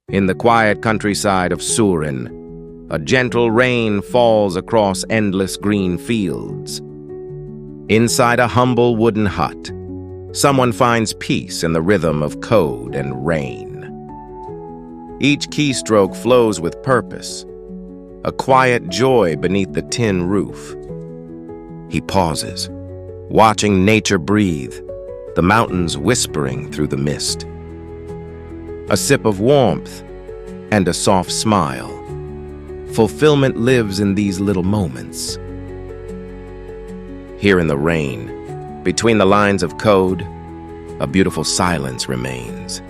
In the quiet countryside of Surin, a gentle rain falls across endless green fields. Inside a humble wooden hut, someone finds peace in the rhythm of code and rain. Each keystroke flows with purpose, a quiet joy beneath the tin roof. He pauses, watching nature breathe, the mountains whispering through the mist. A sip of warmth and a soft smile. Fulfillment lives in these little moments. Here in the rain, between the lines of code, a beautiful silence remains.